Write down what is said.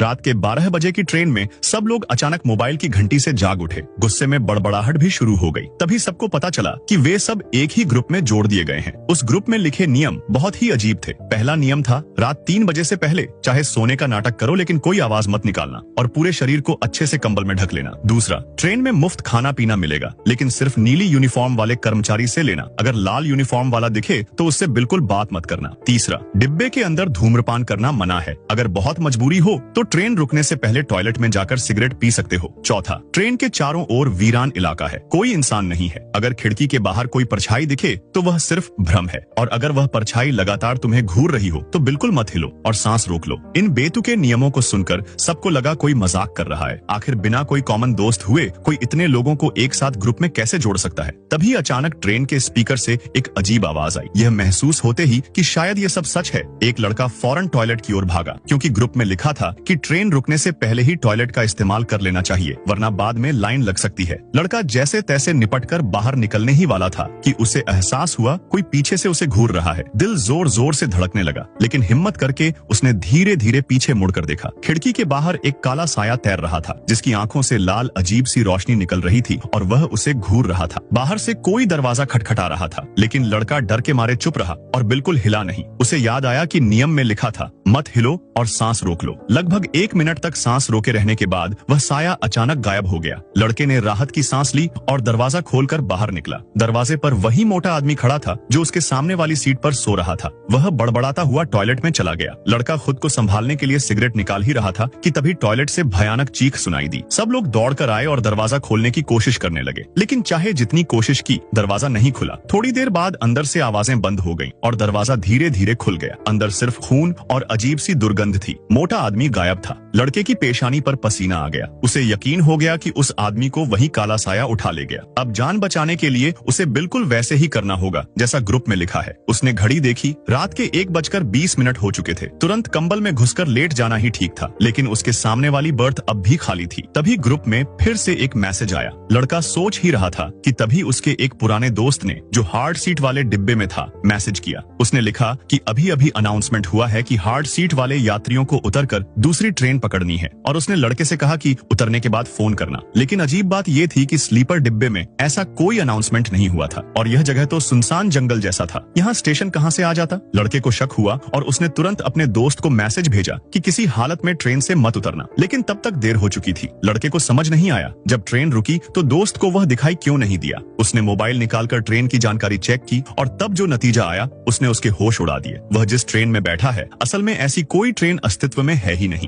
रात के 12 बजे की ट्रेन में सब लोग अचानक मोबाइल की घंटी से जाग उठे। गुस्से में बड़बड़ाहट भी शुरू हो गई। तभी सबको पता चला कि वे सब एक ही ग्रुप में जोड़ दिए गए हैं। उस ग्रुप में लिखे नियम बहुत ही अजीब थे। पहला नियम था, रात 3 बजे से पहले चाहे सोने का नाटक करो लेकिन कोई आवाज मत निकालना और पूरे शरीर को अच्छे से कंबल में ढक लेना। दूसरा, ट्रेन में मुफ्त खाना पीना मिलेगा लेकिन सिर्फ नीली यूनिफॉर्म वाले कर्मचारी से लेना। अगर लाल यूनिफॉर्म वाला दिखे तो उससे बिल्कुल बात मत करना। तीसरा, डिब्बे के अंदर धूम्रपान करना मना है। अगर बहुत मजबूरी हो तो ट्रेन रुकने से पहले टॉयलेट में जाकर सिगरेट पी सकते हो। चौथा, ट्रेन के चारों ओर वीरान इलाका है, कोई इंसान नहीं है। अगर खिड़की के बाहर कोई परछाई दिखे तो वह सिर्फ भ्रम है और अगर वह परछाई लगातार तुम्हें घूर रही हो तो बिल्कुल मत हिलो और सांस रोक लो। इन बेतुके नियमों को सुनकर सबको लगा कोई मजाक कर रहा है। आखिर बिना कोई कॉमन दोस्त हुए कोई इतने लोगों को एक साथ ग्रुप में कैसे जोड़ सकता है। तभी अचानक ट्रेन के स्पीकर से एक अजीब आवाज आई। यह महसूस होते ही कि शायद ये सब सच है, एक लड़का फौरन टॉयलेट की ओर भागा क्योंकि ग्रुप में लिखा था कि ट्रेन रुकने से पहले ही टॉयलेट का इस्तेमाल कर लेना चाहिए वरना बाद में लाइन लग सकती है। लड़का जैसे तैसे निपटकर बाहर निकलने ही वाला था कि उसे एहसास हुआ कोई पीछे से उसे घूर रहा है। दिल जोर जोर से धड़कने लगा लेकिन हिम्मत करके उसने धीरे धीरे पीछे मुड़कर देखा। खिड़की के बाहर एक काला साया तैर रहा था जिसकी आंखों से लाल अजीब सी रोशनी निकल रही थी और वह उसे घूर रहा था। बाहर से कोई दरवाजा खटखटा रहा था लेकिन लड़का डर के मारे चुप रहा और बिल्कुल हिला नहीं। उसे याद आया कि नियम में लिखा था, मत हिलो और सांस रोक लो। लगभग 1 मिनट तक सांस रोके रहने के बाद वह साया अचानक गायब हो गया। लड़के ने राहत की सांस ली और दरवाजा खोलकर बाहर निकला। दरवाजे पर वही मोटा आदमी खड़ा था जो उसके सामने वाली सीट पर सो रहा था। वह बड़बड़ाता हुआ टॉयलेट में चला गया। लड़का खुद को संभालने के लिए सिगरेट निकाल ही रहा था कि तभी टॉयलेट से भयानक चीख सुनाई दी। सब लोग दौड़कर आए और दरवाजा खोलने की कोशिश करने लगे लेकिन चाहे जितनी कोशिश की दरवाजा नहीं खुला। थोड़ी देर बाद अंदर से आवाजें बंद हो गईं और दरवाजा धीरे धीरे खुल गया। अंदर सिर्फ खून और अजीब सी दुर्गंध थी। मोटा आदमी गायब था। लड़के की पेशानी पर पसीना आ गया। उसे यकीन हो गया कि उस आदमी को वही काला साया उठा ले गया। अब जान बचाने के लिए उसे बिल्कुल वैसे ही करना होगा जैसा ग्रुप में लिखा है। उसने घड़ी देखी, रात के 1:20 हो चुके थे। तुरंत कंबल में घुसकर लेट जाना ही ठीक था लेकिन उसके सामने वाली बर्थ अब भी खाली थी। तभी ग्रुप में फिर से एक मैसेज आया। लड़का सोच ही रहा था कि तभी उसके एक पुराने दोस्त ने जो हार्ड सीट वाले डिब्बे में था मैसेज किया। उसने लिखा कि अभी अभी अनाउंसमेंट हुआ है कि हार्ड सीट वाले यात्रियों को उतरकर दूसरी ट्रेन पकड़नी है और उसने लड़के से कहा कि उतरने के बाद फोन करना। लेकिन अजीब बात यह थी कि स्लीपर डिब्बे में ऐसा कोई अनाउंसमेंट नहीं हुआ था और यह जगह तो सुनसान जंगल जैसा था। यहाँ स्टेशन कहाँ से आ जाता? लड़के को शक हुआ और उसने तुरंत अपने दोस्त को मैसेज भेजा कि किसी हालत में ट्रेन से मत उतरना। लेकिन तब तक देर हो चुकी थी। लड़के को समझ नहीं आया जब ट्रेन रुकी तो दोस्त को वह दिखाई क्यों नहीं दिया। उसने मोबाइल निकालकर ट्रेन की जानकारी चेक की और तब जो नतीजा आया उसने उसके होश उड़ा दिए। वह जिस ट्रेन में बैठा है असल में ऐसी कोई ट्रेन अस्तित्व में है ही नहीं।